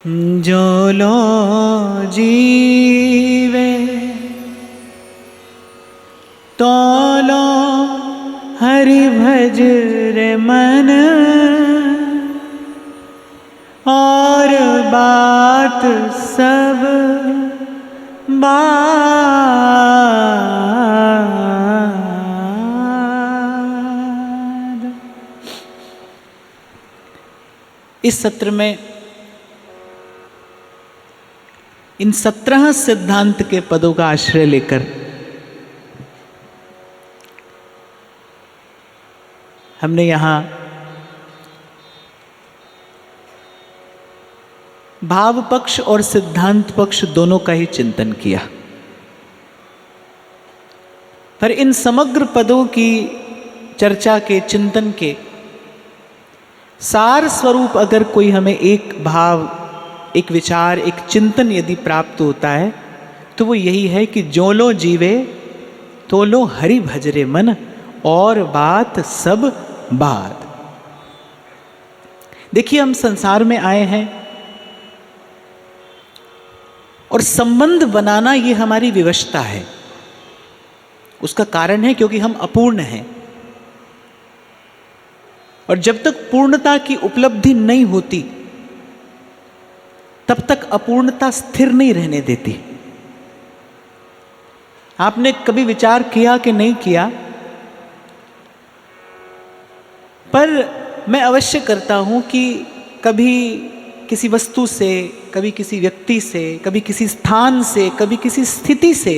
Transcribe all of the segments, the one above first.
जो लो जीवे तो लो हरि भज रे मन, और बात सब बाद। इस सत्र में इन 17 सिद्धांत के पदों का आश्रय लेकर हमने यहां भाव पक्ष और सिद्धांत पक्ष दोनों का ही चिंतन किया। पर इन समग्र पदों की चर्चा के चिंतन के सार स्वरूप अगर कोई हमें एक भाव, एक विचार, एक चिंतन यदि प्राप्त होता है तो वो यही है कि जो लो जीवे तो लो हरि भजरे मन, और बात सब बात। देखिए, हम संसार में आए हैं और संबंध बनाना ये हमारी विवशता है। उसका कारण है क्योंकि हम अपूर्ण हैं, और जब तक पूर्णता की उपलब्धि नहीं होती तब तक अपूर्णता स्थिर नहीं रहने देती। आपने कभी विचार किया कि नहीं किया, पर मैं अवश्य करता हूं कि कभी किसी वस्तु से, कभी किसी व्यक्ति से, कभी किसी स्थान से, कभी किसी स्थिति से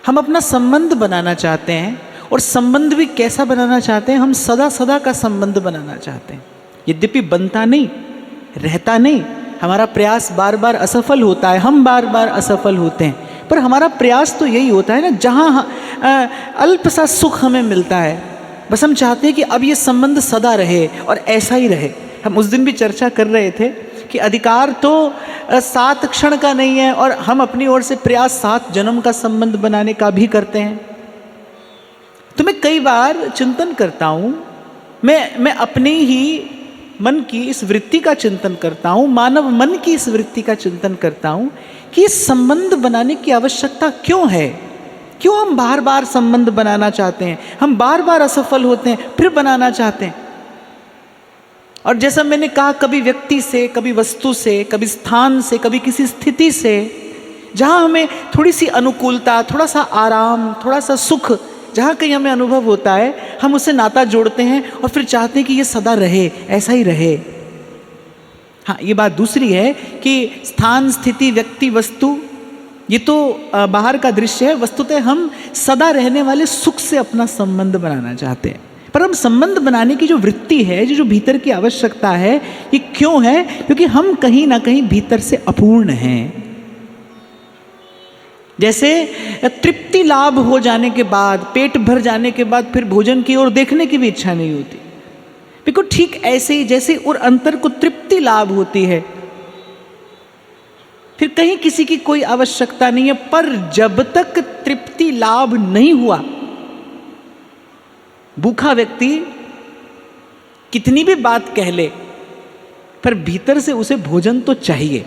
हम अपना संबंध बनाना चाहते हैं। और संबंध भी कैसा बनाना चाहते हैं? हम सदा सदा का संबंध बनाना चाहते हैं। यद्यपि बनता नहीं, रहता नहीं, हमारा प्रयास बार बार असफल होता है, हम बार बार असफल होते हैं, पर हमारा प्रयास तो यही होता है ना, जहाँ अल्प सा सुख हमें मिलता है, बस हम चाहते हैं कि अब ये संबंध सदा रहे और ऐसा ही रहे। हम उस दिन भी चर्चा कर रहे थे कि अधिकार तो 7 क्षण का नहीं है, और हम अपनी ओर से प्रयास 7 जन्म का संबंध बनाने का भी करते हैं। तो मैं कई बार चिंतन करता हूँ, मैं अपने ही मन की इस वृत्ति का चिंतन करता हूँ, मानव मन की इस वृत्ति का चिंतन करता हूँ कि इस संबंध बनाने की आवश्यकता क्यों है? क्यों हम बार बार संबंध बनाना चाहते हैं? हम बार बार असफल होते हैं, फिर बनाना चाहते हैं। और जैसा मैंने कहा, कभी व्यक्ति से, कभी वस्तु से, कभी स्थान से, कभी किसी स्थिति से, जहाँ हमें थोड़ी सी अनुकूलता, थोड़ा सा आराम, थोड़ा सा सुख, जहाँ कहीं हमें अनुभव होता है, हम उससे नाता जोड़ते हैं और फिर चाहते हैं कि ये सदा रहे, ऐसा ही रहे। हाँ, ये बात दूसरी है कि स्थान, स्थिति, व्यक्ति, वस्तु, ये तो बाहर का दृश्य है। वस्तुतः हम सदा रहने वाले सुख से अपना संबंध बनाना चाहते हैं। पर हम संबंध बनाने की जो वृत्ति है, जो भीतर की आवश्यकता है, ये क्यों है? क्योंकि हम कहीं ना कहीं भीतर से अपूर्ण हैं। जैसे तृप्ति लाभ हो जाने के बाद, पेट भर जाने के बाद फिर भोजन की ओर देखने की भी इच्छा नहीं होती। बिल्कुल ठीक ऐसे ही जैसे और अंतर को तृप्ति लाभ होती है, फिर कहीं किसी की कोई आवश्यकता नहीं है। पर जब तक तृप्ति लाभ नहीं हुआ, भूखा व्यक्ति कितनी भी बात कह ले, पर भीतर से उसे भोजन तो चाहिए,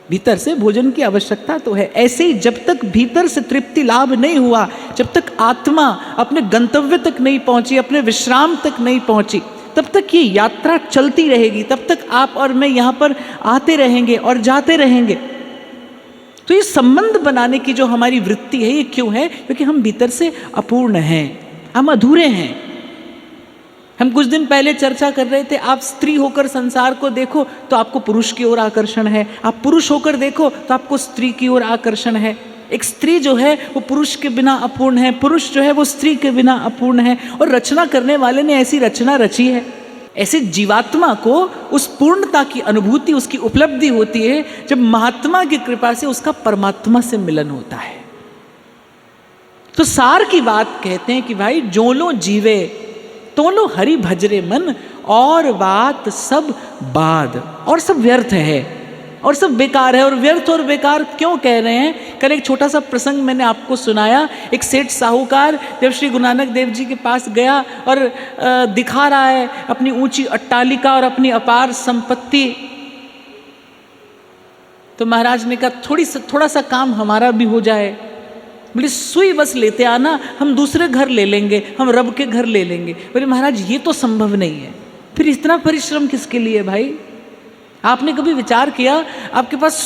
भीतर से भोजन की आवश्यकता तो है। ऐसे ही जब तक भीतर से तृप्ति लाभ नहीं हुआ, जब तक आत्मा अपने गंतव्य तक नहीं पहुंची, अपने विश्राम तक नहीं पहुंची, तब तक ये यात्रा चलती रहेगी। तब तक आप और मैं यहाँ पर आते रहेंगे और जाते रहेंगे। तो ये संबंध बनाने की जो हमारी वृत्ति है, ये क्यों है? क्योंकि हम भीतर से अपूर्ण हैं, हम अधूरे हैं। हम कुछ दिन पहले चर्चा कर रहे थे, आप स्त्री होकर संसार को देखो तो आपको पुरुष की ओर आकर्षण है, आप पुरुष होकर देखो तो आपको स्त्री की ओर आकर्षण है। एक स्त्री जो है वो पुरुष के बिना अपूर्ण है, पुरुष जो है वो स्त्री के बिना अपूर्ण है। और रचना करने वाले ने ऐसी रचना रची है। ऐसे जीवात्मा को उस पूर्णता की अनुभूति, उसकी उपलब्धि होती है जब महात्मा की कृपा से उसका परमात्मा से मिलन होता है। तो सार की बात कहते हैं कि भाई, जो लो जीवे तो लो हरि भजरे मन, और बात सब बाद, और सब व्यर्थ है, और सब बेकार है। और व्यर्थ और बेकार क्यों कह रहे हैं? कल एक छोटा सा प्रसंग मैंने आपको सुनाया। एक सेठ साहूकार जब श्री गुरु नानक देव जी के पास गया और दिखा रहा है अपनी ऊंची अट्टालिका और अपनी अपार संपत्ति, तो महाराज ने कहा थोड़ा सा काम हमारा भी हो जाए। बोले सुई बस लेते आना, हम दूसरे घर ले लेंगे, हम रब के घर ले लेंगे। बोले महाराज ये तो संभव नहीं है। फिर इतना परिश्रम किसके लिए भाई? आपने कभी विचार किया आपके पास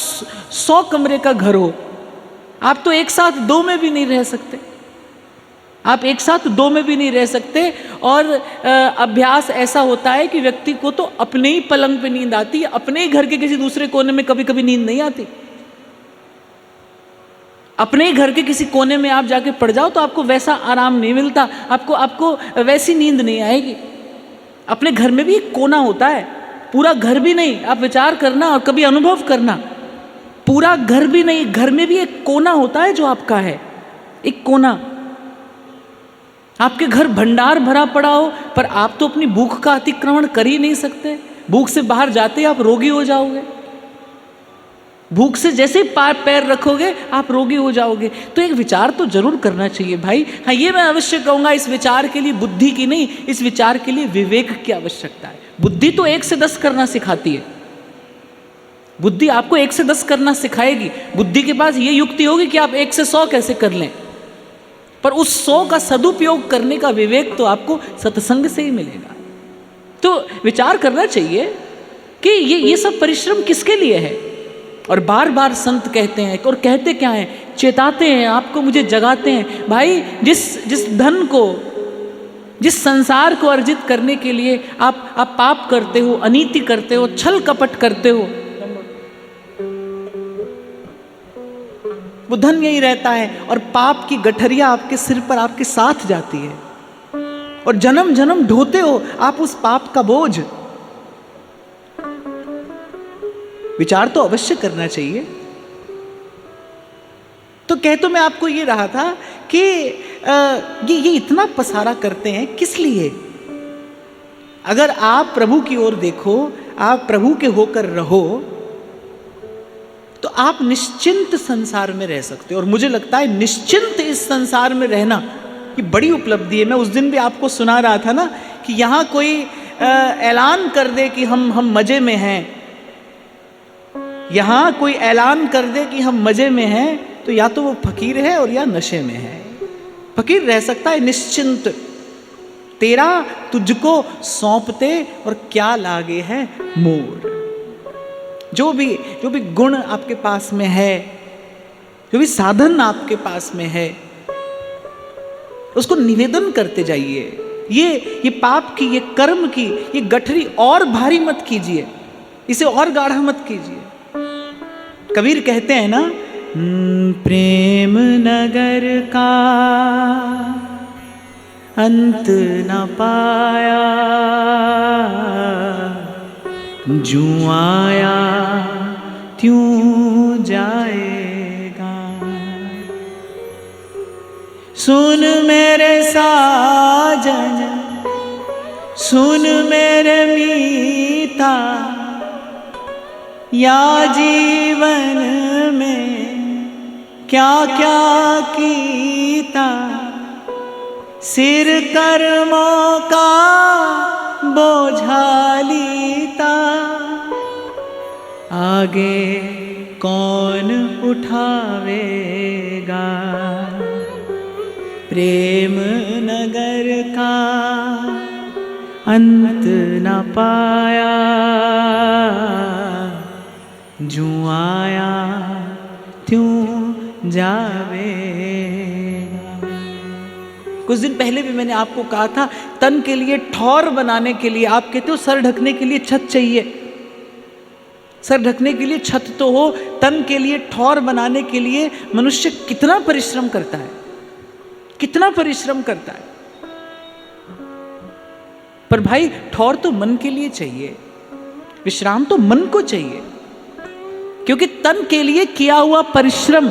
100 कमरे का घर हो, आप तो एक साथ 2 में भी नहीं रह सकते। आप एक साथ 2 में भी नहीं रह सकते। और अभ्यास ऐसा होता है कि व्यक्ति को तो अपने ही पलंग पे नींद आती है, अपने ही घर के किसी दूसरे कोने में कभी कभी नींद नहीं आती। अपने ही घर के किसी कोने में आप जाके पड़ जाओ तो आपको वैसा आराम नहीं मिलता, आपको वैसी नींद नहीं आएगी। अपने घर में भी एक कोना होता है, पूरा घर भी नहीं। आप विचार करना और कभी अनुभव करना, पूरा घर भी नहीं, घर में भी एक कोना होता है जो आपका है, एक कोना। आपके घर भंडार भरा पड़ा हो पर आप तो अपनी भूख का अतिक्रमण कर ही नहीं सकते। भूख से बाहर जाते आप रोगी हो जाओगे। भूख से जैसे ही पैर रखोगे आप रोगी हो जाओगे। तो एक विचार तो जरूर करना चाहिए भाई। हाँ, ये मैं अवश्य कहूँगा, इस विचार के लिए बुद्धि की नहीं, इस विचार के लिए विवेक की आवश्यकता है। बुद्धि तो 1 से 10 करना सिखाती है। बुद्धि आपको 1 से 10 करना सिखाएगी। बुद्धि के पास ये युक्ति होगी कि आप 1 से 100 कैसे कर लें, पर उस 100 का सदुपयोग करने का विवेक तो आपको सत्संग से ही मिलेगा। तो विचार करना चाहिए कि ये सब परिश्रम किसके लिए है। और बार बार संत कहते हैं, और कहते क्या हैं, चेताते हैं आपको, मुझे जगाते हैं। भाई जिस धन को, जिस संसार को अर्जित करने के लिए आप पाप करते हो, अनीति करते हो, छल कपट करते हो, वो धन यही रहता है। और पाप की गठरिया आपके सिर पर आपके साथ जाती है और जन्म जन्म ढोते हो आप उस पाप का बोझ। विचार तो अवश्य करना चाहिए। तो कह तो मैं आपको ये रहा था कि ये इतना पसारा करते हैं किस लिए? अगर आप प्रभु की ओर देखो, आप प्रभु के होकर रहो, तो आप निश्चिंत संसार में रह सकते हो। और मुझे लगता है निश्चिंत इस संसार में रहना ये बड़ी उपलब्धि है। मैं उस दिन भी आपको सुना रहा था ना कि यहाँ कोई ऐलान कर दे कि हम मजे में हैं, यहाँ कोई ऐलान कर दे कि हम मजे में हैं, तो या तो वो फकीर है और या नशे में है। फकीर रह सकता है निश्चिंत, तेरा तुझको सौंपते और क्या लागे है मोर। जो भी गुण आपके पास में है, जो भी साधन आपके पास में है, उसको निवेदन करते जाइए। ये पाप की, ये कर्म की, ये गठरी और भारी मत कीजिए, इसे और गाढ़ा मत कीजिए। कबीर कहते हैं ना, प्रेम नगर का अंत न पाया, जूं आया त्यों जाएगा। सुन मेरे साजन, सुन मेरे मीता, या जीवन में क्या क्या कीता, सिर कर्मों का बोझा लीता, आगे कौन उठावेगा। प्रेम नगर का अंत न पाया, जूं आया त्यों जावेगा। कुछ दिन पहले भी मैंने आपको कहा था, तन के लिए ठौर बनाने के लिए, आप कहते हो सर ढकने के लिए छत चाहिए, सर ढकने के लिए छत तो हो, तन के लिए ठौर बनाने के लिए मनुष्य कितना परिश्रम करता है, कितना परिश्रम करता है। पर भाई ठौर तो मन के लिए चाहिए, विश्राम तो मन को चाहिए, क्योंकि तन के लिए किया हुआ परिश्रम,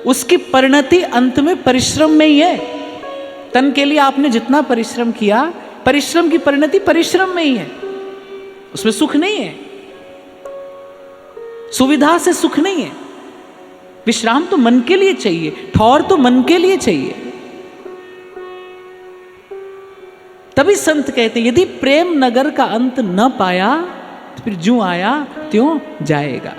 उसकी परिणति अंत में परिश्रम में ही है। तन के लिए आपने जितना परिश्रम किया, परिश्रम की परिणति परिश्रम में ही है, उसमें सुख नहीं है। सुविधा से सुख नहीं है। विश्राम तो मन के लिए चाहिए, ठौर तो मन के लिए चाहिए। तभी संत कहते हैं यदि प्रेम नगर का अंत न पाया तो फिर ज्यों आया त्यों जाएगा।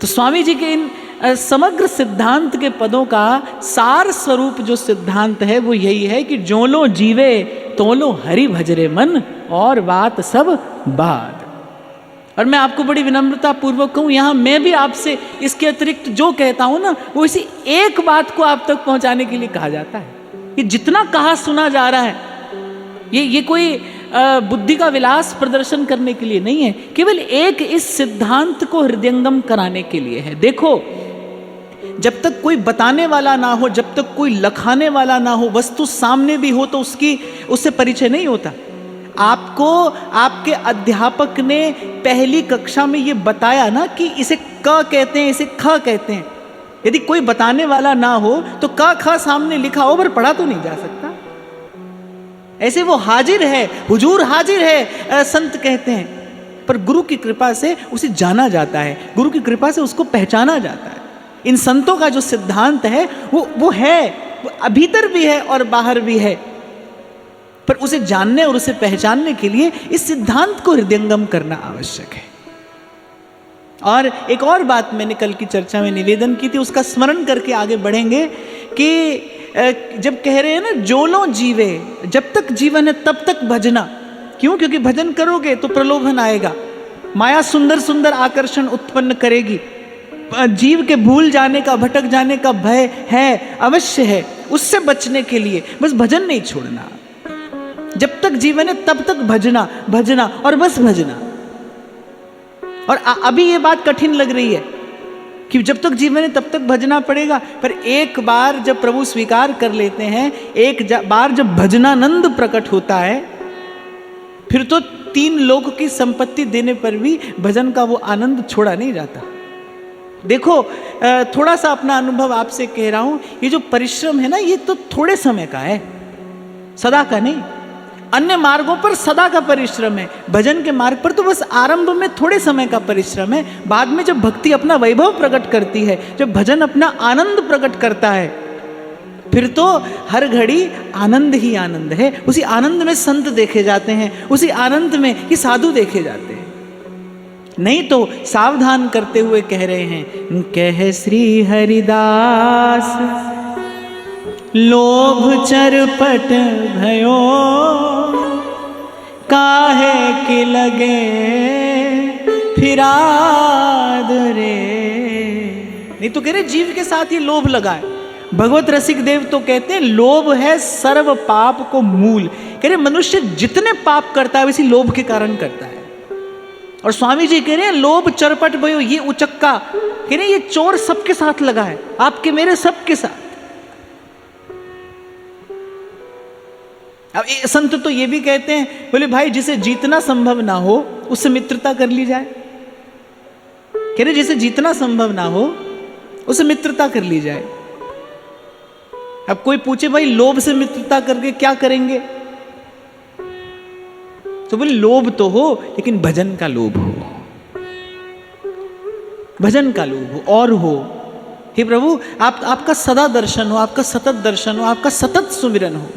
तो स्वामी जी के इन समग्र सिद्धांत के पदों का सार स्वरूप जो सिद्धांत है वो यही है कि जो लो जीवे तो लो हरि भजरे मन, और बात सब बाद। और मैं आपको बड़ी विनम्रता पूर्वक कहूँ, यहाँ मैं भी आपसे इसके अतिरिक्त जो कहता हूँ ना, वो इसी एक बात को आप तक पहुँचाने के लिए कहा जाता है। ये जितना कहा सुना जा रहा है, ये कोई बुद्धि का विलास प्रदर्शन करने के लिए नहीं है, केवल एक इस सिद्धांत को हृदयंगम कराने के लिए है। देखो, जब तक कोई बताने वाला ना हो, जब तक कोई लखाने वाला ना हो, वस्तु सामने भी हो तो उससे परिचय नहीं होता। आपको आपके अध्यापक ने पहली कक्षा में ये बताया ना कि इसे क कहते हैं, इसे ख कहते हैं। यदि कोई बताने वाला ना हो तो क ख सामने लिखा हो पर पढ़ा तो नहीं जा सकता। ऐसे वो हाजिर है, हुजूर हाजिर है, संत कहते हैं, पर गुरु की कृपा से उसे जाना जाता है, गुरु की कृपा से उसको पहचाना जाता है। इन संतों का जो सिद्धांत है वो है, वो भीतर भी है और बाहर भी है, पर उसे जानने और उसे पहचानने के लिए इस सिद्धांत को हृदयंगम करना आवश्यक है। और एक और बात मैंने कल की चर्चा में निवेदन की थी, उसका स्मरण करके आगे बढ़ेंगे कि जब कह रहे हैं ना जो लो जीवे, जब तक जीवन है तब तक भजना। क्यों? क्योंकि भजन करोगे तो प्रलोभन आएगा, माया सुंदर सुंदर आकर्षण उत्पन्न करेगी, जीव के भूल जाने का, भटक जाने का भय है, अवश्य है। उससे बचने के लिए बस भजन नहीं छोड़ना। जब तक जीवन है तब तक भजना, भजना और बस भजना। और अभी ये बात कठिन लग रही है कि जब तक जीवन है तब तक भजना पड़ेगा, पर एक बार जब प्रभु स्वीकार कर लेते हैं, एक बार जब भजनानंद प्रकट होता है, फिर तो 3 लोक की संपत्ति देने पर भी भजन का वो आनंद छोड़ा नहीं जाता। देखो, थोड़ा सा अपना अनुभव आपसे कह रहा हूं, ये जो परिश्रम है ना, ये तो थोड़े समय का है, सदा का नहीं। अन्य मार्गों पर सदा का परिश्रम है, भजन के मार्ग पर तो बस आरंभ में थोड़े समय का परिश्रम है। बाद में जब भक्ति अपना वैभव प्रकट करती है, जब भजन अपना आनंद प्रकट करता है, फिर तो हर घड़ी आनंद ही आनंद है। उसी आनंद में संत देखे जाते हैं, उसी आनंद में ये साधु देखे जाते हैं। नहीं तो सावधान करते हुए कह रहे हैं, कह श्री हरिदास लोभ चरपट भयो, काहे के लगे फिराद रे। नहीं तो कह रहे जीव के साथ ये लोभ लगा है। भगवत रसिक देव तो कहते हैं लोभ है सर्व पाप को मूल। कह रहे मनुष्य जितने पाप करता है इसी लोभ के कारण करता है। और स्वामी जी कह रहे हैं लोभ चरपट भयो, ये उचक्का, कह रहे ये चोर सबके साथ लगा है, आपके मेरे सबके साथ। अब संत तो ये भी कहते हैं, बोले भाई जिसे जीतना संभव ना हो उससे मित्रता कर ली जाए। कह रहे जिसे जीतना संभव ना हो उससे मित्रता कर ली जाए। अब कोई पूछे भाई लोभ से मित्रता करके क्या करेंगे, तो बोले लोभ तो हो लेकिन भजन का लोभ हो, भजन का लोभ हो और हो। हे प्रभु आपका सदा दर्शन हो, आपका सतत दर्शन हो, आपका सतत सुमिरन हो।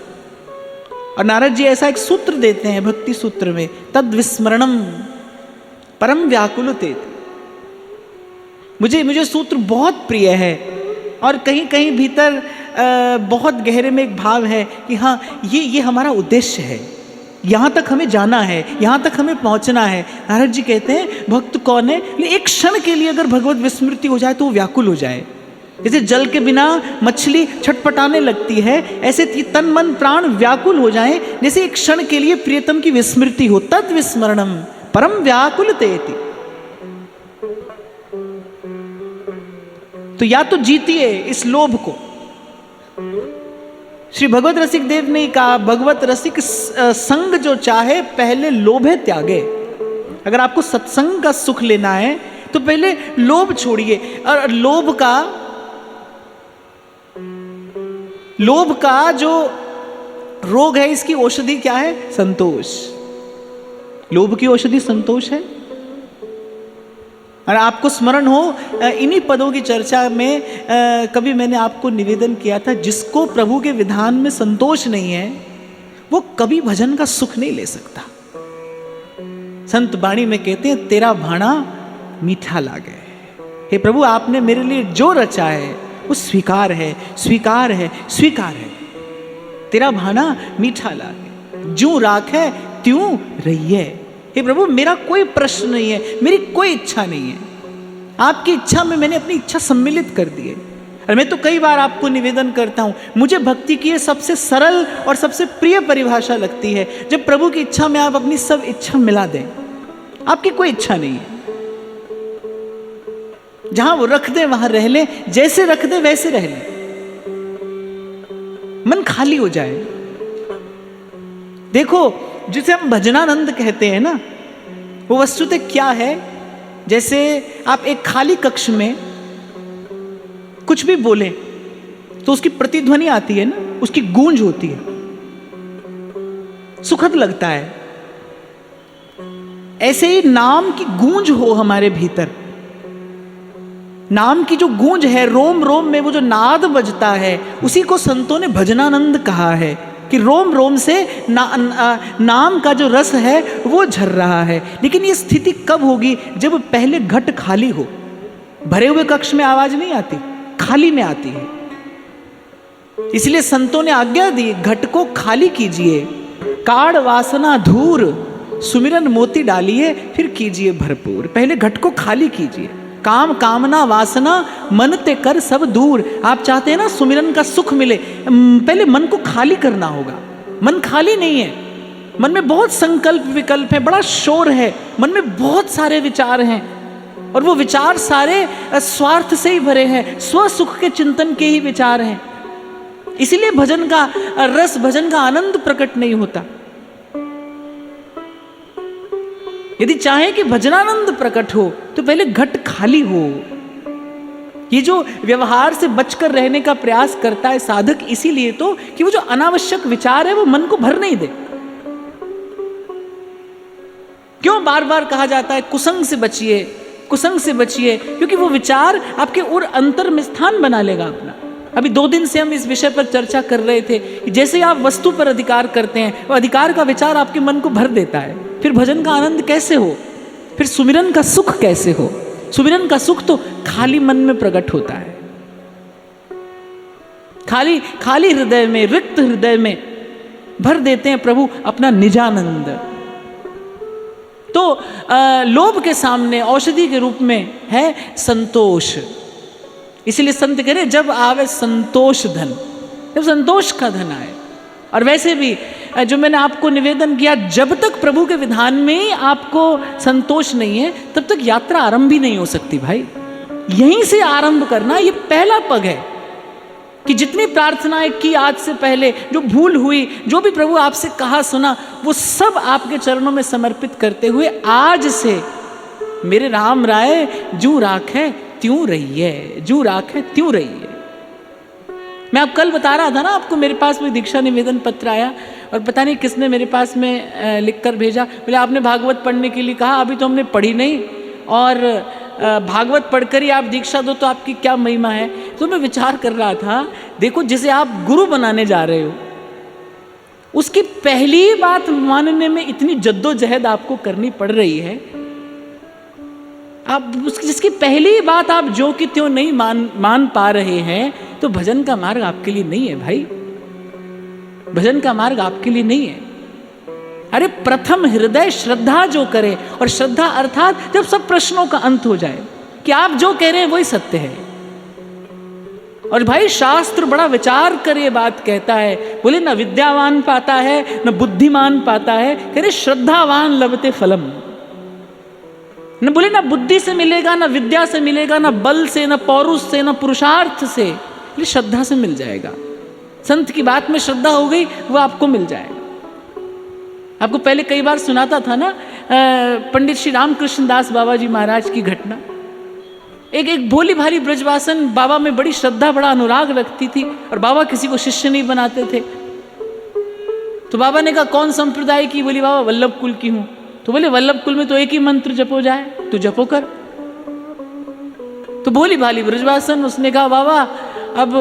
और नारद जी ऐसा एक सूत्र देते हैं भक्ति सूत्र में, तद विस्मरणम परम व्याकुलते। मुझे सूत्र बहुत प्रिय है और कहीं कहीं भीतर बहुत गहरे में एक भाव है कि हाँ ये हमारा उद्देश्य है, यहाँ तक हमें जाना है, यहाँ तक हमें पहुँचना है। नारद जी कहते हैं भक्त कौन है, एक क्षण के लिए अगर भगवत विस्मृति हो जाए तो वो व्याकुल हो जाए। जैसे जल के बिना मछली छटपटाने लगती है, ऐसे तन मन प्राण व्याकुल हो जाए जैसे एक क्षण के लिए प्रियतम की विस्मृति हो। तद विस्मरणम परम व्याकुलतेति। तो या तो जीतिए इस लोभ को। श्री भगवत रसिक देव ने कहा भगवत रसिक संग जो चाहे पहले लोभे त्यागे। अगर आपको सत्संग का सुख लेना है तो पहले लोभ छोड़िए। और लोभ का जो रोग है इसकी औषधि क्या है? संतोष। लोभ की औषधि संतोष है। और आपको स्मरण हो, इन्हीं पदों की चर्चा में कभी मैंने आपको निवेदन किया था, जिसको प्रभु के विधान में संतोष नहीं है वो कभी भजन का सुख नहीं ले सकता। संत वाणी में कहते हैं, तेरा भाणा मीठा लागे। हे प्रभु, आपने मेरे लिए जो रचा है वो स्वीकार है, स्वीकार है, स्वीकार है। तेरा भाना मीठा लागे, जूं राखे त्यों रहिए। हे प्रभु, मेरा कोई प्रश्न नहीं है, मेरी कोई इच्छा नहीं है, आपकी इच्छा में मैंने अपनी इच्छा सम्मिलित कर दी है। और मैं तो कई बार आपको निवेदन करता हूं, मुझे भक्ति की ये सबसे सरल और सबसे प्रिय परिभाषा लगती है, जब प्रभु की इच्छा में आप अपनी सब इच्छा मिला दें। आपकी कोई इच्छा नहीं है, जहां वो रख दे वहां रह ले, जैसे रख दे वैसे रह ले, मन खाली हो जाए। देखो, जिसे हम भजनानंद कहते हैं ना, वो वस्तुतः क्या है? जैसे आप एक खाली कक्ष में कुछ भी बोलें तो उसकी प्रतिध्वनि आती है ना, उसकी गूंज होती है, सुखद लगता है। ऐसे ही नाम की गूंज हो हमारे भीतर, नाम की जो गूंज है, रोम रोम में वो जो नाद बजता है, उसी को संतों ने भजनानंद कहा है कि रोम रोम से नाम का जो रस है वो झर रहा है। लेकिन ये स्थिति कब होगी? जब पहले घट खाली हो। भरे हुए कक्ष में आवाज नहीं आती, खाली में आती है। इसलिए संतों ने आज्ञा दी, घट को खाली कीजिए, काढ़ वासना धूर, सुमिरन मोती डालिए, फिर कीजिए भरपूर। पहले घट को खाली कीजिए, काम कामना वासना मन ते कर सब दूर। आप चाहते हैं ना सुमिरन का सुख मिले, पहले मन को खाली करना होगा। मन खाली नहीं है, मन में बहुत संकल्प विकल्प है, बड़ा शोर है, मन में बहुत सारे विचार हैं, और वो विचार सारे स्वार्थ से ही भरे हैं, स्व सुख के चिंतन के ही विचार हैं। इसीलिए भजन का रस, भजन का आनंद प्रकट नहीं होता। यदि चाहे कि भजनानंद प्रकट हो तो पहले घट खाली हो। ये जो व्यवहार से बचकर रहने का प्रयास करता है साधक, इसीलिए तो कि वो जो अनावश्यक विचार है वो मन को भर नहीं दे। क्यों बार बार कहा जाता है कुसंग से बचिए, कुसंग से बचिए? क्योंकि वो विचार आपके उर अंतर में स्थान बना लेगा अपना। अभी 2 दिन से हम इस विषय पर चर्चा कर रहे थे कि जैसे आप वस्तु पर अधिकार करते हैं, वो अधिकार का विचार आपके मन को भर देता है। फिर भजन का आनंद कैसे हो? फिर सुमिरन का सुख कैसे हो? सुमिरन का सुख तो खाली मन में प्रकट होता है, खाली खाली हृदय में, रिक्त हृदय में भर देते हैं प्रभु अपना निजानंद। तो लोभ के सामने औषधि के रूप में है संतोष। इसलिए संत कह रहे, जब आवे संतोष धन, जब संतोष का धन आए। और वैसे भी जो मैंने आपको निवेदन किया, जब तक प्रभु के विधान में ही आपको संतोष नहीं है, तब तक यात्रा आरंभ भी नहीं हो सकती भाई। यहीं से आरंभ करना, ये पहला पग है कि जितनी प्रार्थनाएं की आज से पहले, जो भूल हुई, जो भी प्रभु आपसे कहा सुना, वो सब आपके चरणों में समर्पित करते हुए आज से मेरे राम राय जूं राखे त्यों रहिए, जूं राखे त्यों रहिए। मैं अब कल बता रहा था ना आपको, मेरे पास में दीक्षा निवेदन पत्र आया और पता नहीं किसने मेरे पास में लिख कर भेजा, बोले आपने भागवत पढ़ने के लिए कहा, अभी तो हमने पढ़ी नहीं, और भागवत पढ़कर ही आप दीक्षा दो तो आपकी क्या महिमा है। तो मैं विचार कर रहा था, देखो जिसे आप गुरु बनाने जा रहे हो, उसकी पहली बात मानने में इतनी जद्दोजहद आपको करनी पड़ रही है। आप जिसकी पहली बात आप जो कि त्यों नहीं मान पा रहे हैं, तो भजन का मार्ग आपके लिए नहीं है भाई, भजन का मार्ग आपके लिए नहीं है। अरे प्रथम हृदय श्रद्धा जो करे, और श्रद्धा अर्थात जब सब प्रश्नों का अंत हो जाए कि आप जो कह रहे हैं वही सत्य है। और भाई शास्त्र बड़ा विचार कर ये बात कहता है, बोले ना विद्यावान पाता है न बुद्धिमान पाता है, कह रहे श्रद्धावान लभते फलम। न बोले ना बुद्धि से मिलेगा, ना विद्या से मिलेगा, ना बल से, ना पौरुष से, ना पुरुषार्थ से, श्रद्धा से मिल जाएगा। संत की बात में श्रद्धा हो गई, वो आपको मिल जाएगा। आपको पहले कई बार सुनाता था ना पंडित श्री रामकृष्ण दास बाबा जी महाराज की घटना। एक भोली भाली ब्रजवासन बाबा में बड़ी श्रद्धा, बड़ा अनुराग रखती थी, और बाबा किसी को शिष्य नहीं बनाते थे। तो बाबा ने कहा कौन संप्रदाय की? बोली बाबा वल्लभ कुल की हूं। तो बोले वल्लभ कुल में तो एक ही मंत्र जपो जाए, तो जपो कर। तो भोली भाली ब्रजवासन, उसने कहा बाबा अब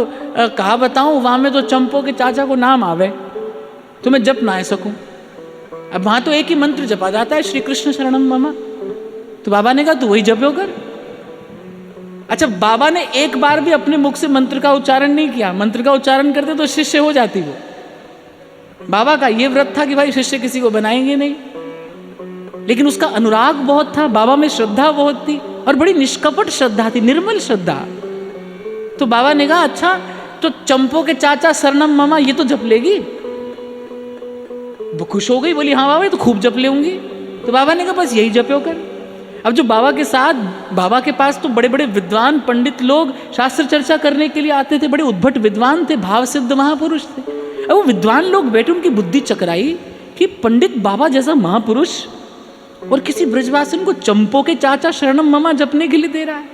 कहा बताऊं, वहां में तो चंपो के चाचा को नाम आवे तो मैं जप ना सकूं। अब वहां तो एक ही मंत्र जपा जाता है, श्री कृष्ण शरणम मम। तो बाबा ने कहा तू वही जपो कर। अच्छा, बाबा ने एक बार भी अपने मुख से मंत्र का उच्चारण नहीं किया। मंत्र का उच्चारण करते तो शिष्य हो जाती वो। बाबा का ये व्रत था कि भाई शिष्य किसी को बनाएंगे नहीं, लेकिन उसका अनुराग बहुत था, बाबा में श्रद्धा बहुत थी और बड़ी निष्कपट श्रद्धा थी, निर्मल श्रद्धा। तो बाबा ने कहा अच्छा तो चंपो के चाचा शरणम ममा ये तो जप लेगी। वो खुश हो गई, बोली हाँ बाबा तो खूब जप लेंगी। तो बाबा ने कहा बस यही जपो कर। अब जो बाबा के साथ, बाबा के पास तो बड़े बड़े विद्वान पंडित लोग शास्त्र चर्चा करने के लिए आते थे, बड़े उद्भट विद्वान थे, भाव सिद्ध महापुरुष थे। अब वो विद्वान लोग बैठे, उनकी बुद्धि चकराई कि पंडित बाबा जैसा महापुरुष और किसी ब्रजवासन को चंपो के चाचा शरणम ममा जपने के लिए दे रहा है।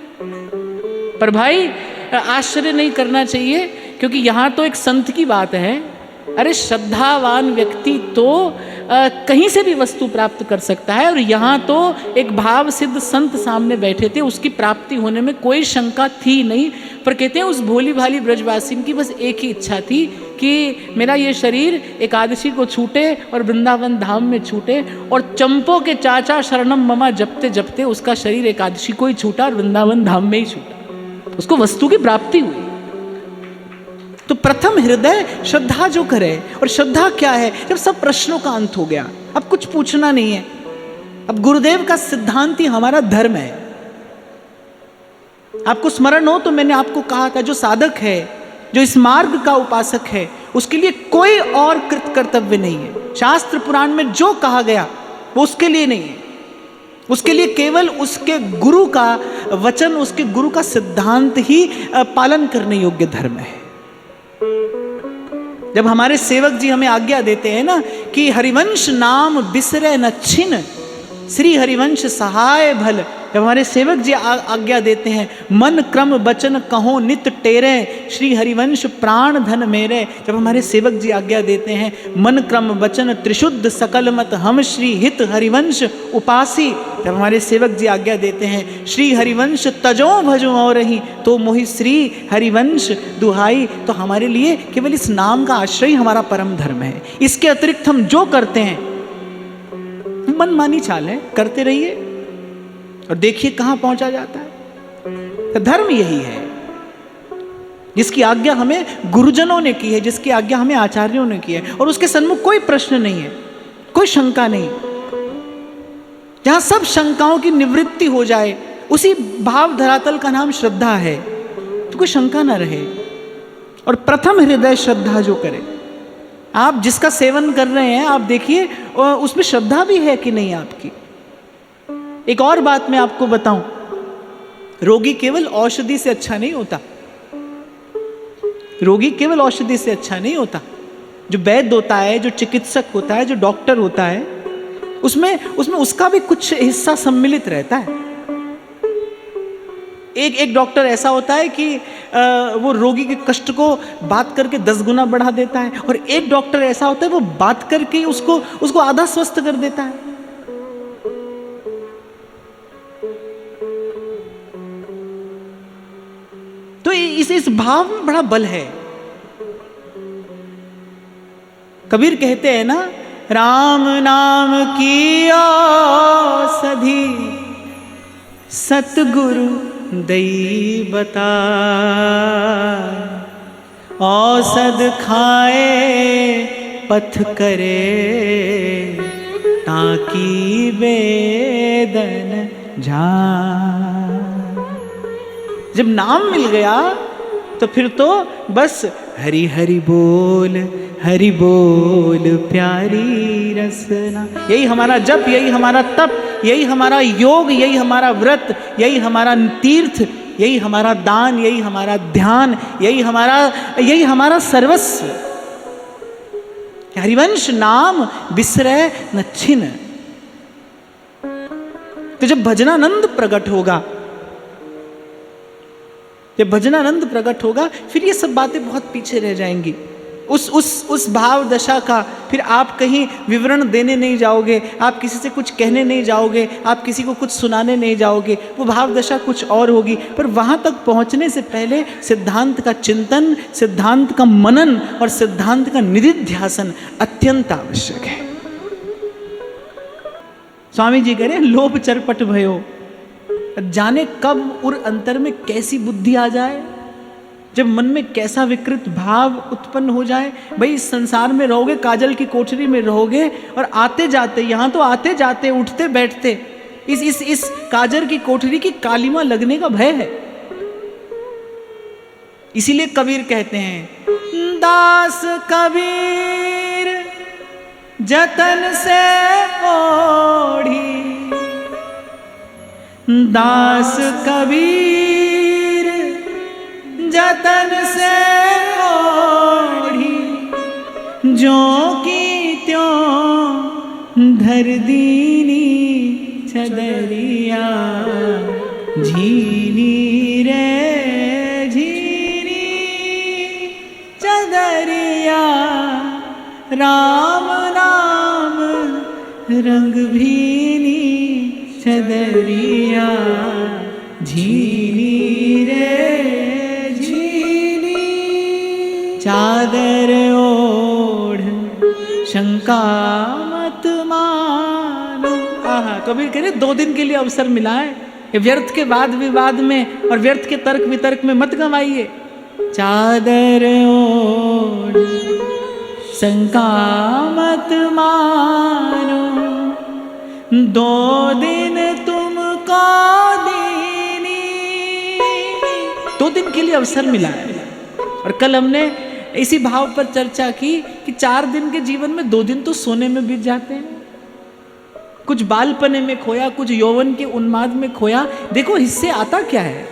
पर भाई आश्चर्य नहीं करना चाहिए, क्योंकि यहाँ तो एक संत की बात है। अरे श्रद्धावान व्यक्ति तो कहीं से भी वस्तु प्राप्त कर सकता है, और यहाँ तो एक भाव सिद्ध संत सामने बैठे थे, उसकी प्राप्ति होने में कोई शंका थी नहीं। पर कहते हैं उस भोली भाली ब्रजवासिन की बस एक ही इच्छा थी कि मेरा ये शरीर एकादशी को छूटे और वृंदावन धाम में छूटे। और चंपो के चाचा शरणम ममा जपते जपते उसका शरीर एकादशी को ही छूटा और वृंदावन धाम में ही छूटा, उसको वस्तु की प्राप्ति हुई। तो प्रथम हृदय श्रद्धा जो करे, और श्रद्धा क्या है? जब सब प्रश्नों का अंत हो गया, अब कुछ पूछना नहीं है। अब गुरुदेव का सिद्धांत ही हमारा धर्म है। आपको स्मरण हो तो मैंने आपको कहा था, जो साधक है, जो इस मार्ग का उपासक है, उसके लिए कोई और कृत कर्तव्य नहीं है। शास्त्र पुराण में जो कहा गया वो उसके लिए नहीं है, उसके लिए केवल उसके गुरु का वचन, उसके गुरु का सिद्धांत ही पालन करने योग्य धर्म है। जब हमारे सेवक जी हमें आज्ञा देते हैं ना कि हरिवंश नाम बिसरे न छिन, श्री हरिवंश सहाय भल, जब हमारे सेवक जी आज्ञा देते हैं मन क्रम बचन कहो नित टेरे, श्री हरिवंश प्राण धन मेरे, जब हमारे सेवक जी आज्ञा देते हैं मन क्रम बचन त्रिशुद्ध सकल मत हम श्री हित हरिवंश उपासी, जब हमारे सेवक जी आज्ञा देते हैं श्री हरिवंश तजो भजो और रही तो मोहि श्री हरिवंश दुहाई, तो हमारे लिए केवल इस नाम का आश्रय हमारा परम धर्म है। इसके अतिरिक्त हम जो करते हैं मनमानी चाल है, करते रहिए और देखिए कहां पहुंचा जाता है। तो धर्म यही है जिसकी आज्ञा हमें गुरुजनों ने की है, जिसकी आज्ञा हमें आचार्यों ने की है, और उसके सन्मुख कोई प्रश्न नहीं है, कोई शंका नहीं। जहां सब शंकाओं की निवृत्ति हो जाए, उसी भाव धरातल का नाम श्रद्धा है, तो कोई शंका ना रहे। और प्रथम हृदय श्रद्धा जो करे, आप जिसका सेवन कर रहे हैं आप देखिए उसमें श्रद्धा भी है कि नहीं आपकी। एक और बात मैं आपको बताऊं, रोगी केवल औषधि से अच्छा नहीं होता, रोगी केवल औषधि से अच्छा नहीं होता। जो वैद्य होता है, जो चिकित्सक होता है, जो डॉक्टर होता है, उसमें उसका भी कुछ हिस्सा सम्मिलित रहता है। एक डॉक्टर ऐसा होता है कि वो रोगी के कष्ट को बात करके 10 गुना बढ़ा देता है, और एक डॉक्टर ऐसा होता है वो बात करके उसको आधा स्वस्थ कर देता है। तो इस भाव में बड़ा बल है। कबीर कहते हैं ना, राम नाम की औषधि सतगुरु दई बता, औषध खाए पथ करे ताकि वेदन जा। जब नाम मिल गया तो फिर तो बस हरि हरि बोल प्यारी रसना। यही हमारा जप, यही हमारा तप, यही हमारा योग, यही हमारा व्रत, यही हमारा तीर्थ, यही हमारा दान, यही हमारा ध्यान, यही हमारा सर्वस्व। हरिवंश नाम बिसरे न छिन। तो जब भजनानंद प्रकट होगा, जब भजनानंद प्रकट होगा, फिर ये सब बातें बहुत पीछे रह जाएंगी। उस भाव दशा का फिर आप कहीं विवरण देने नहीं जाओगे, आप किसी से कुछ कहने नहीं जाओगे, आप किसी को कुछ सुनाने नहीं जाओगे, वो भाव दशा कुछ और होगी। पर वहाँ तक पहुँचने से पहले सिद्धांत का चिंतन, सिद्धांत का मनन और सिद्धांत का निधिध्यासन अत्यंत आवश्यक है। स्वामी जी कह रहे हैं लोभ चरपट भयो, जाने कब उर अंतर में कैसी बुद्धि आ जाए, जब मन में कैसा विकृत भाव उत्पन्न हो जाए। भाई इस संसार में रहोगे, काजल की कोठरी में रहोगे और आते जाते, यहाँ तो आते जाते उठते बैठते इस काजल की कोठरी की कालिमा लगने का भय है। इसीलिए कबीर कहते हैं दास कबीर जतन से ओढ़ी, दास कबीर जतन से ओढ़ी, जो की त्यों धर दीनी छदरिया, झीनी रे झीनी चदरिया, राम नाम रंग भीनी चदरिया, झीनी रे झीनी चादर ओढ़ शंका मत मानो। आहा, कबीर कह रहे 2 दिन के लिए अवसर मिला है, ये व्यर्थ के वाद विवाद में और व्यर्थ के तर्क वितर्क में मत गंवाइए। चादर ओढ़ शंका मत मानो, 2 दिन तुमको दीनी। 2 दिन के लिए अवसर मिला है। और कल हमने इसी भाव पर चर्चा की कि 4 दिन के जीवन में 2 दिन तो सोने में बीत जाते हैं। कुछ बालपने में खोया, कुछ यौवन के उन्माद में खोया। देखो हिस्से आता क्या है,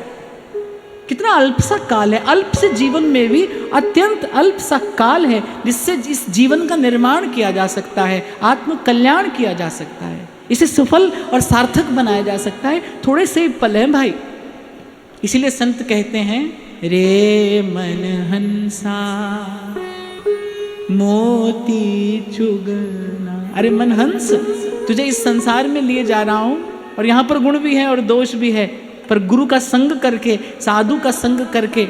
कितना अल्प सा काल है। अल्प से जीवन में भी अत्यंत अल्प सा काल है जिससे इस जीवन का निर्माण किया जा सकता है, आत्म कल्याण किया जा सकता है, इसे सफल और सार्थक बनाया जा सकता है। थोड़े से ही पल हैं भाई। इसीलिए संत कहते हैं रे मन हंसा मोती चुगना। अरे मन हंस, तुझे इस संसार में लिए जा रहा हूं और यहाँ पर गुण भी है और दोष भी है, पर गुरु का संग करके, साधु का संग करके,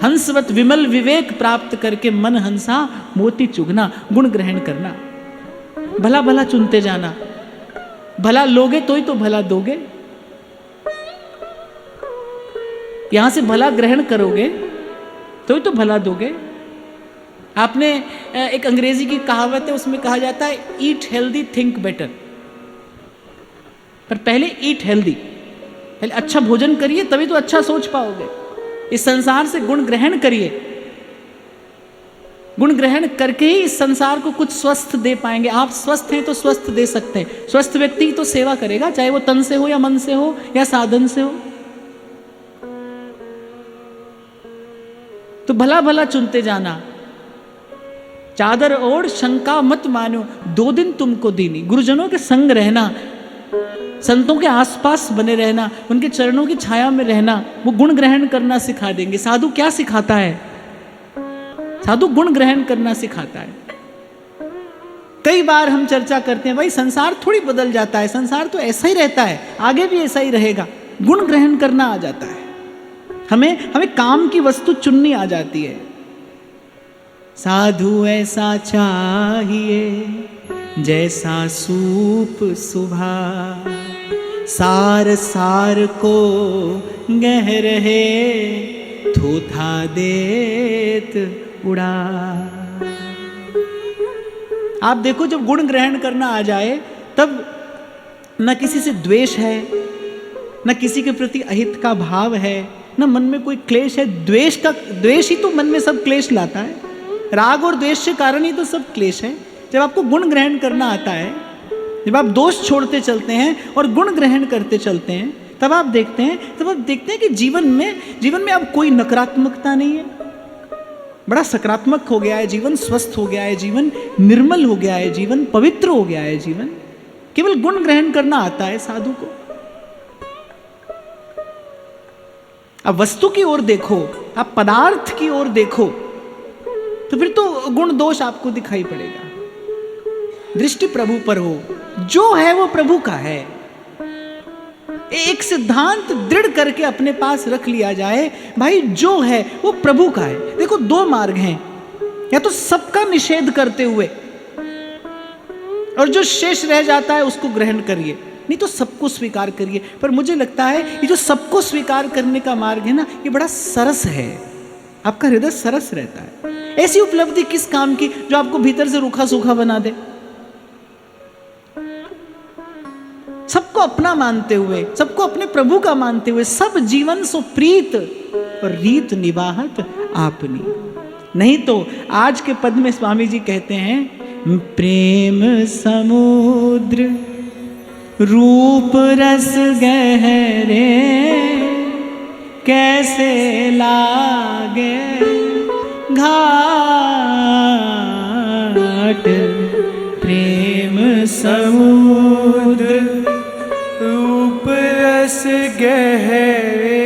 हंसवत विमल विवेक प्राप्त करके मन हंसा मोती चुगना, गुण ग्रहण करना, भला भला चुनते जाना। भला लोगे तो ही तो भला दोगे, यहां से भला ग्रहण करोगे तो ही तो भला दोगे। आपने एक अंग्रेजी की कहावत है, उसमें कहा जाता है ईट हेल्दी थिंक बेटर। पर पहले ईट हेल्दी, पहले अच्छा भोजन करिए तभी तो अच्छा सोच पाओगे। इस संसार से गुण ग्रहण करिए, गुण ग्रहण करके ही इस संसार को कुछ स्वस्थ दे पाएंगे। आप स्वस्थ हैं तो स्वस्थ दे सकते हैं। स्वस्थ व्यक्ति की तो सेवा करेगा, चाहे वो तन से हो या मन से हो या साधन से हो। तो भला भला चुनते जाना। चादर ओढ़ शंका मत मानो, 2 दिन तुमको दीनी। गुरुजनों के संग रहना, संतों के आसपास बने रहना, उनके चरणों की छाया में रहना, वो गुण ग्रहण करना सिखा देंगे। साधु क्या सिखाता है? साधु गुण ग्रहण करना सिखाता है। कई बार हम चर्चा करते हैं भाई संसार थोड़ी बदल जाता है, संसार तो ऐसा ही रहता है, आगे भी ऐसा ही रहेगा। गुण ग्रहण करना आ जाता है, हमें काम की वस्तु चुननी आ जाती है। साधु ऐसा चाहिए जैसा सूप सुभा, सार सार को गह रहे थोथा देत उड़ा। आप देखो जब गुण ग्रहण करना आ जाए तब न किसी से द्वेष है, न किसी के प्रति अहित का भाव है, न मन में कोई क्लेश है। द्वेष ही तो मन में सब क्लेश लाता है। राग और द्वेष के कारण ही तो सब क्लेश है। जब आपको गुण ग्रहण करना आता है, जब आप दोष छोड़ते चलते हैं और गुण ग्रहण करते चलते हैं, तब आप देखते हैं कि जीवन में अब कोई नकारात्मकता नहीं है, बड़ा सकारात्मक हो गया है जीवन, स्वस्थ हो गया है जीवन, निर्मल हो गया है जीवन, पवित्र हो गया है जीवन। केवल गुण ग्रहण करना आता है साधु को। अब वस्तु की ओर देखो, आप पदार्थ की ओर देखो, तो फिर तो गुण दोष आपको दिखाई पड़ेगा। दृष्टि प्रभु पर हो, जो है वो प्रभु का है। एक सिद्धांत दृढ़ करके अपने पास रख लिया जाए, भाई जो है वो प्रभु का है। देखो दो मार्ग हैं, या तो सबका निषेध करते हुए और जो शेष रह जाता है उसको ग्रहण करिए, नहीं तो सबको स्वीकार करिए। पर मुझे लगता है ये जो सबको स्वीकार करने का मार्ग है ना, ये बड़ा सरस है, आपका हृदय सरस रहता है। ऐसी उपलब्धि किस काम की जो आपको भीतर से रूखा सूखा बना दे। सबको अपना मानते हुए, सबको अपने प्रभु का मानते हुए, सब जीवन सो प्रीत और रीत निवाहत आपनी। नहीं तो आज के पद में स्वामी जी कहते हैं, प्रेम समुद्र रूप रस गहरे कैसे लागे घाट। प्रेम समुद्र रूप रस गहरे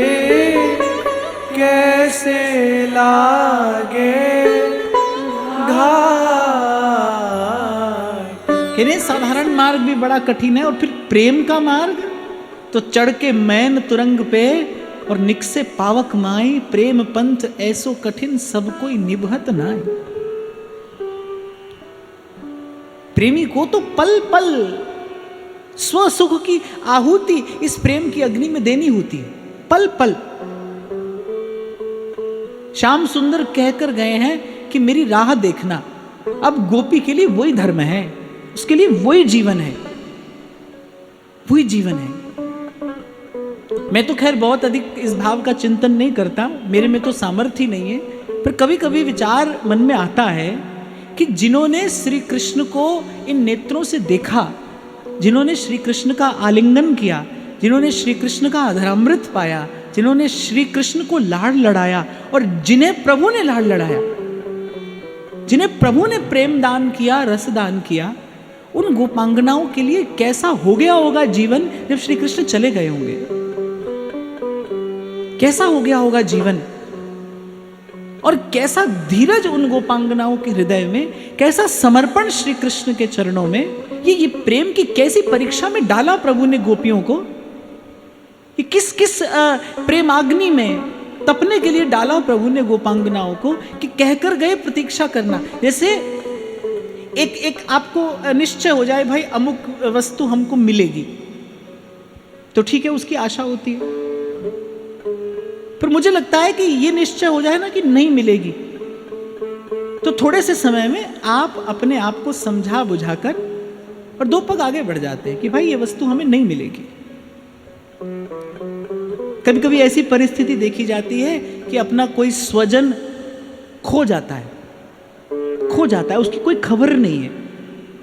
कैसे लागे घाट। कहने साधारण मार्ग भी बड़ा कठिन है, और फिर प्रेम का मार्ग तो चढ़ के मैन तुरंग पे और निकसे पावक माई। प्रेम पंथ ऐसो कठिन सब कोई निभत नाई। प्रेमी को तो पल पल स्व सुख की आहुति इस प्रेम की अग्नि में देनी होती है, पल पल। श्याम सुंदर कहकर गए हैं कि मेरी राह देखना। अब गोपी के लिए वही धर्म है, उसके लिए वही जीवन है, वही जीवन है। मैं तो खैर बहुत अधिक इस भाव का चिंतन नहीं करता, मेरे में तो सामर्थ्य नहीं है, पर कभी कभी विचार मन में आता है कि जिन्होंने श्री कृष्ण को इन नेत्रों से देखा, जिन्होंने श्री कृष्ण का आलिंगन किया, जिन्होंने श्री कृष्ण का अधरामृत पाया, जिन्होंने श्री कृष्ण को लाड़ लड़ाया, और जिन्हें प्रभु ने लाड़ लड़ाया, जिन्हें प्रभु ने प्रेम दान किया, रस दान किया, उन गोपांगनाओं के लिए कैसा हो गया होगा जीवन जब श्री कृष्ण चले गए होंगे। कैसा हो गया होगा जीवन, और कैसा धीरज उन गोपांगनाओं के हृदय में, कैसा समर्पण श्री कृष्ण के चरणों में। ये प्रेम की कैसी परीक्षा में डाला प्रभु ने गोपियों को, ये किस किस प्रेमाग्नि में तपने के लिए डाला प्रभु ने गोपांगनाओं को, कि कहकर गए प्रतीक्षा करना। जैसे एक आपको निश्चय हो जाए, भाई अमुक वस्तु हमको मिलेगी, तो ठीक है उसकी आशा होती है। पर मुझे लगता है कि ये निश्चय हो जाए ना कि नहीं मिलेगी, तो थोड़े से समय में आप अपने आप को समझा बुझाकर और दो पग आगे बढ़ जाते हैं कि भाई ये वस्तु हमें नहीं मिलेगी। कभी कभी ऐसी परिस्थिति देखी जाती है कि अपना कोई स्वजन खो जाता है, उसकी कोई खबर नहीं है,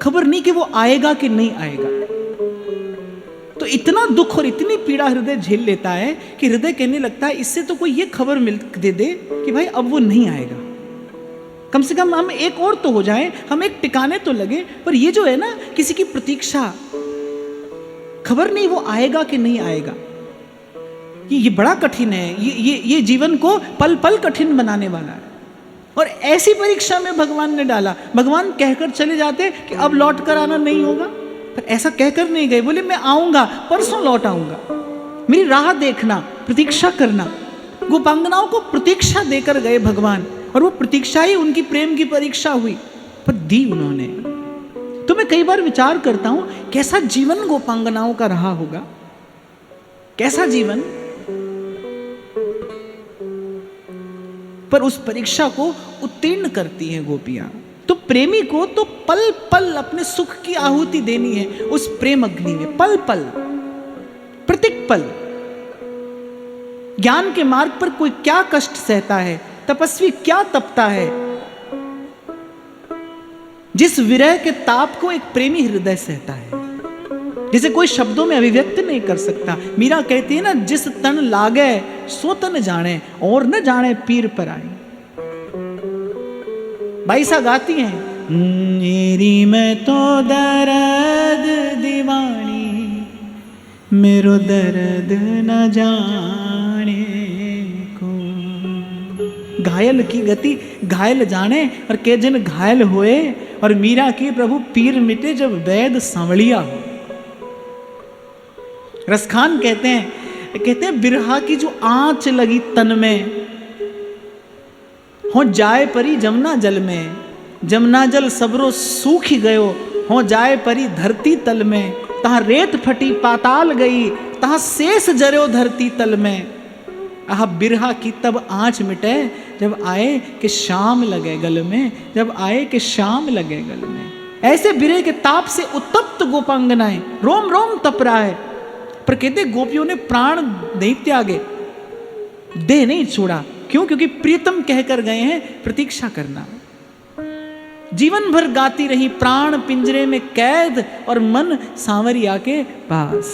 खबर नहीं कि वो आएगा कि नहीं आएगा। तो इतना दुख और इतनी पीड़ा हृदय झेल लेता है कि हृदय कहने लगता है इससे तो कोई ये खबर मिल दे दे कि भाई अब वो नहीं आएगा, कम से कम हम एक और तो हो जाए, हम एक टिकाने तो लगे। पर ये जो है ना, किसी की प्रतीक्षा, खबर नहीं वो आएगा कि नहीं आएगा, ये बड़ा कठिन है। ये जीवन को पल पल कठिन बनाने वाला है। और ऐसी परीक्षा में भगवान ने डाला। भगवान कहकर चले जाते कि अब लौट कर आना नहीं होगा, पर ऐसा कहकर नहीं गए, बोले मैं आऊंगा, परसों लौट आऊंगा, मेरी राह देखना, प्रतीक्षा करना। गोपांगनाओं को प्रतीक्षा देकर गए भगवान, और वो प्रतीक्षा ही उनकी प्रेम की परीक्षा हुई, पर दी उन्होंने। तो मैं कई बार विचार करता हूं कैसा जीवन गोपांगनाओं का रहा होगा, कैसा जीवन। पर उस परीक्षा को उत्तीर्ण करती हैं गोपियां। तो प्रेमी को तो पल पल अपने सुख की आहुति देनी है उस प्रेम अग्नि में, पल पल, प्रत्येक पल। ज्ञान के मार्ग पर कोई क्या कष्ट सहता है, तपस्वी क्या तपता है, जिस विरह के ताप को एक प्रेमी हृदय सहता है, जिसे कोई शब्दों में अभिव्यक्त नहीं कर सकता। मीरा कहती है ना, जिस तन लागे सो तन जाने, और न जाने पीर पर आए। बाईसा गाती हैं, मेरी मैं तो दर्द दीवानी, मेरो दर्द न जाने को। घायल की गति घायल जाने और के जन घायल होए, और मीरा की प्रभु पीर मिटे जब वैद सांवलिया हो। रसखान कहते हैं बिरहा की जो आंच लगी तन में, हो जाए परी जमुना जल में, जमुना जल सबरो सूख गयो, हो जाए परी धरती तल में, तहाँ रेत फटी पाताल गई, तहाँ शेष जरो धरती तल में। आह बिरहा की तब आंच मिटे जब आए कि शाम लगे गल में, जब आए कि शाम लगे गल में। ऐसे बिरहे के ताप से उत्तप्त गोपांगनाएं, रोम रोम तप रहा है, पर कहते गोपियों ने प्राण नहीं त्यागे, देह नहीं छोड़ा। क्यों? क्योंकि प्रीतम कहकर गए हैं प्रतीक्षा करना। जीवन भर गाती रही प्राण पिंजरे में कैद, और मन सांवरिया के पास।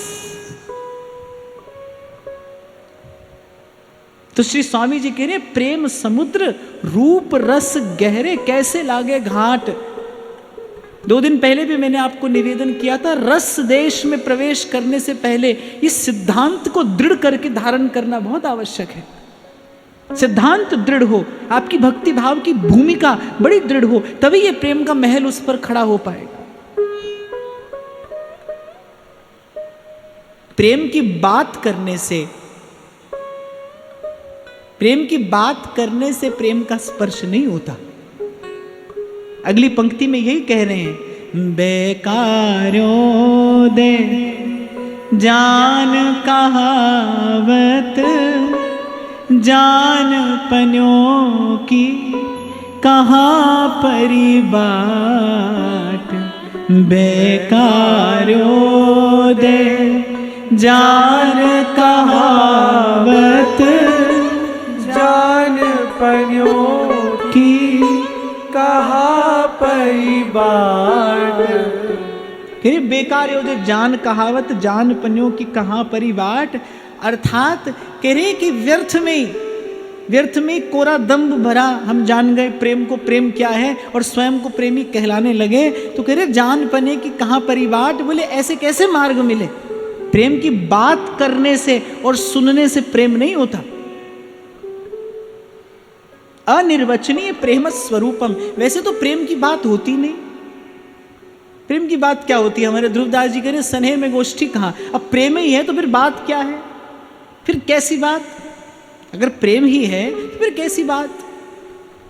तो श्री स्वामी जी कह रहे प्रेम समुद्र रूप रस गहरे कैसे लागे घाट। 2 दिन पहले भी मैंने आपको निवेदन किया था, रस देश में प्रवेश करने से पहले इस सिद्धांत को दृढ़ करके धारण करना बहुत आवश्यक है। सिद्धांत दृढ़ हो, आपकी भक्ति भाव की भूमिका बड़ी दृढ़ हो, तभी ये प्रेम का महल उस पर खड़ा हो पाएगा। प्रेम की बात करने से, प्रेम की बात करने से प्रेम का स्पर्श नहीं होता। अगली पंक्ति में यही कह रहे हैं, बेकारो दे जान कहावत, जान पन्यों की कहाँ परी बाट। बेकारो दे जान कहावत, जान पन्यों की कहाँ परी बाट। फिर बेकार हो जो जान कहावत, जान पन्यों की कहाँ परी बाट। अर्थात कह रहे कि व्यर्थ में कोरा दम्भ भरा, हम जान गए प्रेम को, प्रेम क्या है, और स्वयं को प्रेमी कहलाने लगे। तो कह रहे जान पने की कहाँ परी बाट। बोले ऐसे कैसे मार्ग मिले? प्रेम की बात करने से और सुनने से प्रेम नहीं होता। अनिर्वचनीय प्रेम स्वरूपम। वैसे तो प्रेम की बात होती नहीं। प्रेम की बात क्या होती है? हमारे ध्रुवदास जी कह रहे स्नेह में गोष्ठी कहाँ। अब प्रेम ही है तो फिर बात क्या है? फिर कैसी बात? अगर प्रेम ही है तो फिर कैसी बात?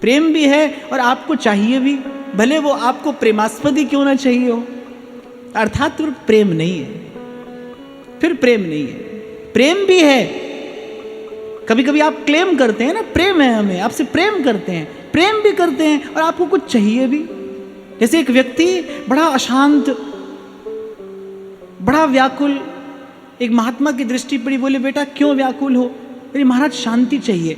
प्रेम भी है और आपको चाहिए भी, भले वो आपको प्रेमास्पद ही क्यों ना चाहिए हो। अर्थात फिर प्रेम नहीं है, फिर प्रेम नहीं है। प्रेम भी है, कभी कभी आप क्लेम करते हैं ना प्रेम है, हमें आपसे प्रेम करते हैं, प्रेम भी करते हैं और आपको कुछ चाहिए भी। जैसे एक व्यक्ति बड़ा अशांत, बड़ा व्याकुल, एक महात्मा की दृष्टि पड़ी, बोले बेटा क्यों व्याकुल हो? अरे महाराज शांति चाहिए।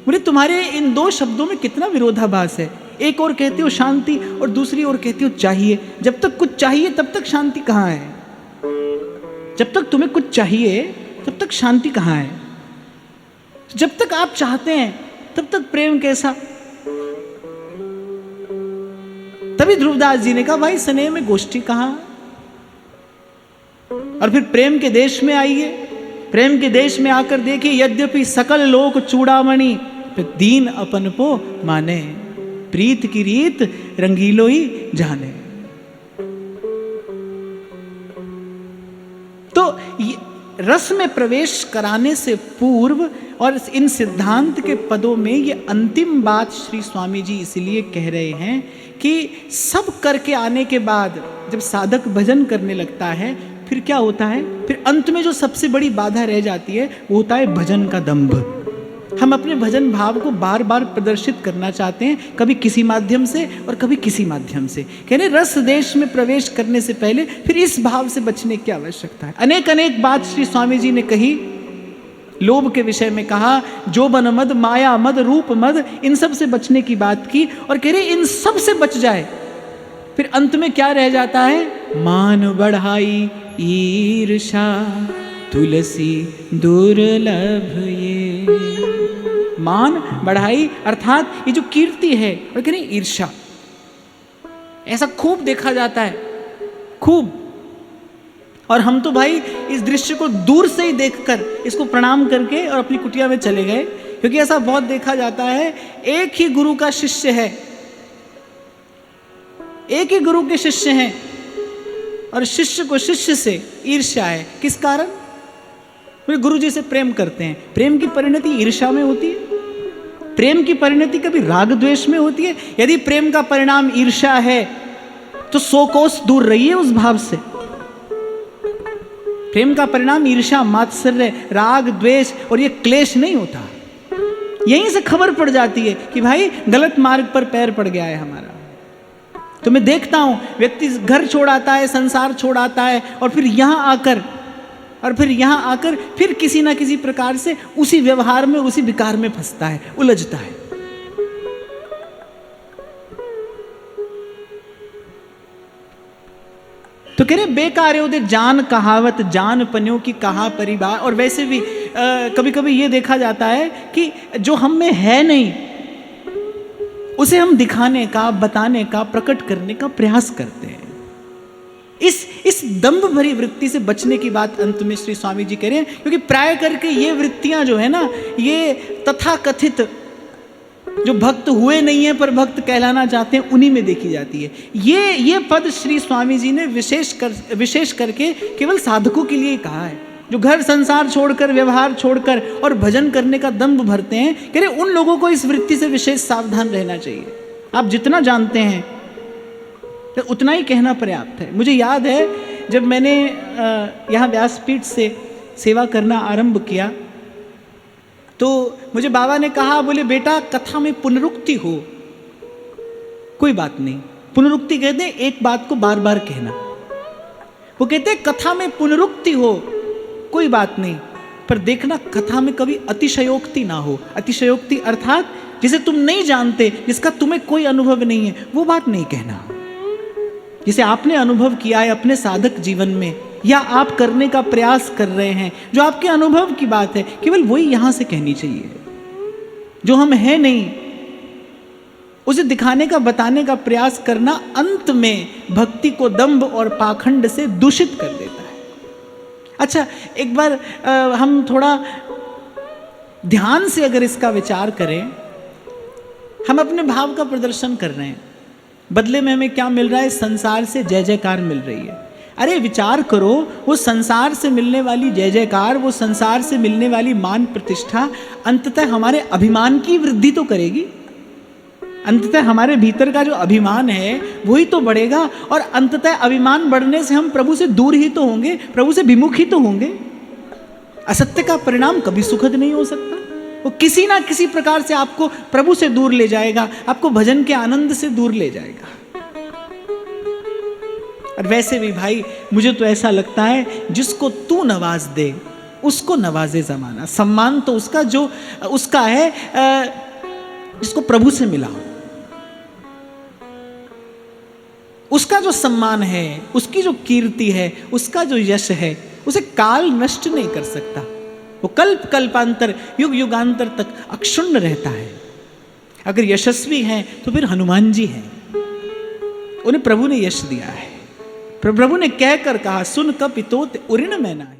बोले तुम्हारे इन 2 शब्दों में कितना विरोधाभास है। एक और कहते हो शांति और दूसरी ओर कहते हो चाहिए। जब तक कुछ चाहिए तब तक शांति कहाँ है? जब तक तुम्हें कुछ चाहिए तब तक शांति कहाँ है? जब तक आप चाहते हैं तब तक प्रेम कैसा? तभी ध्रुवदास जी ने कहा भाई स्नेह में गोष्ठी कहाँ? और फिर प्रेम के देश में आइए। प्रेम के देश में आकर देखिए, यद्यपि सकल लोक चूड़ामणि फिर दीन अपन पो माने, प्रीत की रीत रंगीलो ही जाने। तो रस में प्रवेश कराने से पूर्व और इन सिद्धांत के पदों में ये अंतिम बात श्री स्वामी जी इसलिए कह रहे हैं कि सब करके आने के बाद जब साधक भजन करने लगता है फिर क्या होता है? फिर अंत में जो सबसे बड़ी बाधा रह जाती है वो होता है भजन का दंभ। हम अपने भजन भाव को बार बार प्रदर्शित करना चाहते हैं, कभी किसी माध्यम से और कभी किसी माध्यम से। कहने रस देश में प्रवेश करने से पहले फिर इस भाव से बचने की आवश्यकता है। अनेक अनेक बात श्री स्वामी जी ने कही। लोभ के विषय में कहा, जोबन मद, माया मद, रूप मद, इन सब से बचने की बात की। और कह रहे इन सब से बच जाए फिर अंत में क्या रह जाता है? मान बढ़ाई ईर्षा तुलसी दुर्लभ ये। मान बढ़ाई अर्थात ये जो कीर्ति है, और कह रहे ईर्षा, ऐसा खूब देखा जाता है, खूब। और हम तो भाई इस दृश्य को दूर से ही देखकर इसको प्रणाम करके और अपनी कुटिया में चले गए, क्योंकि ऐसा बहुत देखा जाता है, एक ही गुरु का शिष्य है, एक ही गुरु के शिष्य हैं और शिष्य को शिष्य से ईर्ष्या है। किस कारण? वे गुरु जी से प्रेम करते हैं। प्रेम की परिणति ईर्ष्या में होती है? प्रेम की परिणति कभी राग द्वेष में होती है? यदि प्रेम का परिणाम ईर्ष्या है तो 100 कोस दूर रहिए उस भाव से। प्रेम का परिणाम ईर्ष्या, मात्सर्य, राग द्वेष और ये क्लेश नहीं होता। यहीं से खबर पड़ जाती है कि भाई गलत मार्ग पर पैर पड़ गया है हमारा। तो मैं देखता हूं व्यक्ति घर छोड़ आता है, संसार छोड़ आता है और फिर यहां आकर फिर किसी ना किसी प्रकार से उसी व्यवहार में, उसी विकार में फंसता है, उलझता है। तो कह रहे बेकार होते जान कहावत, जान पन्यों की कहा परिवार। और वैसे भी कभी कभी ये देखा जाता है कि जो हम में है नहीं उसे हम दिखाने का, बताने का, प्रकट करने का प्रयास करते हैं। इस दंभ भरी वृत्ति से बचने की बात अंत में श्री स्वामी जी कह रहे हैं, क्योंकि प्राय करके ये वृत्तियां जो है ना, ये तथाकथित जो भक्त हुए नहीं है पर भक्त कहलाना चाहते हैं, उन्हीं में देखी जाती है। ये पद श्री स्वामी जी ने विशेष करके केवल साधकों के लिए कहा है, जो घर संसार छोड़कर, व्यवहार छोड़कर और भजन करने का दंभ भरते हैं। कह रहे उन लोगों को इस वृत्ति से विशेष सावधान रहना चाहिए। आप जितना जानते हैं तो उतना ही कहना पर्याप्त है। मुझे याद है जब मैंने यहाँ व्यासपीठ से सेवा करना आरंभ किया तो मुझे बाबा ने कहा, बोले बेटा कथा में पुनरुक्ति हो कोई बात नहीं। पुनरुक्ति कहते हैं एक बात को बार बार कहना। वो कहते हैं कथा में पुनरुक्ति हो कोई बात नहीं, पर देखना कथा में कभी अतिशयोक्ति ना हो। अतिशयोक्ति अर्थात जिसे तुम नहीं जानते, जिसका तुम्हें कोई अनुभव नहीं है, वो बात नहीं कहना। जिसे आपने अनुभव किया है अपने साधक जीवन में या आप करने का प्रयास कर रहे हैं, जो आपके अनुभव की बात है, केवल वही यहां से कहनी चाहिए। जो हम हैं नहीं उसे दिखाने का, बताने का प्रयास करना अंत में भक्ति को दंभ और पाखंड से दूषित कर देता है। अच्छा, एक बार हम थोड़ा ध्यान से अगर इसका विचार करें, हम अपने भाव का प्रदर्शन कर रहे हैं, बदले में हमें क्या मिल रहा है? संसार से जय जयकार मिल रही है। अरे विचार करो, वो संसार से मिलने वाली जय जयकार, वो संसार से मिलने वाली मान प्रतिष्ठा अंततः हमारे अभिमान की वृद्धि तो करेगी। अंततः हमारे भीतर का जो अभिमान है वही तो बढ़ेगा, और अंततः अभिमान बढ़ने से हम प्रभु से दूर ही तो होंगे, प्रभु से विमुख ही तो होंगे। असत्य का परिणाम कभी सुखद नहीं हो सकता। वो किसी ना किसी प्रकार से आपको प्रभु से दूर ले जाएगा, आपको भजन के आनंद से दूर ले जाएगा। और वैसे भी भाई मुझे तो ऐसा लगता है, जिसको तू नवाज दे उसको नवाजे जमाना। सम्मान तो उसका जो उसका है जिसको प्रभु से मिला हो, उसका जो सम्मान है, उसकी जो कीर्ति है, उसका जो यश है, उसे काल नष्ट नहीं कर सकता। वो कल्प कल्पांतर, युग युगांतर तक अक्षुण्ण रहता है। अगर यशस्वी हैं तो फिर हनुमान जी हैं, उन्हें प्रभु ने यश दिया है। प्रभु ने कहकर कहा, सुन कपितोत उऋण में नाहि।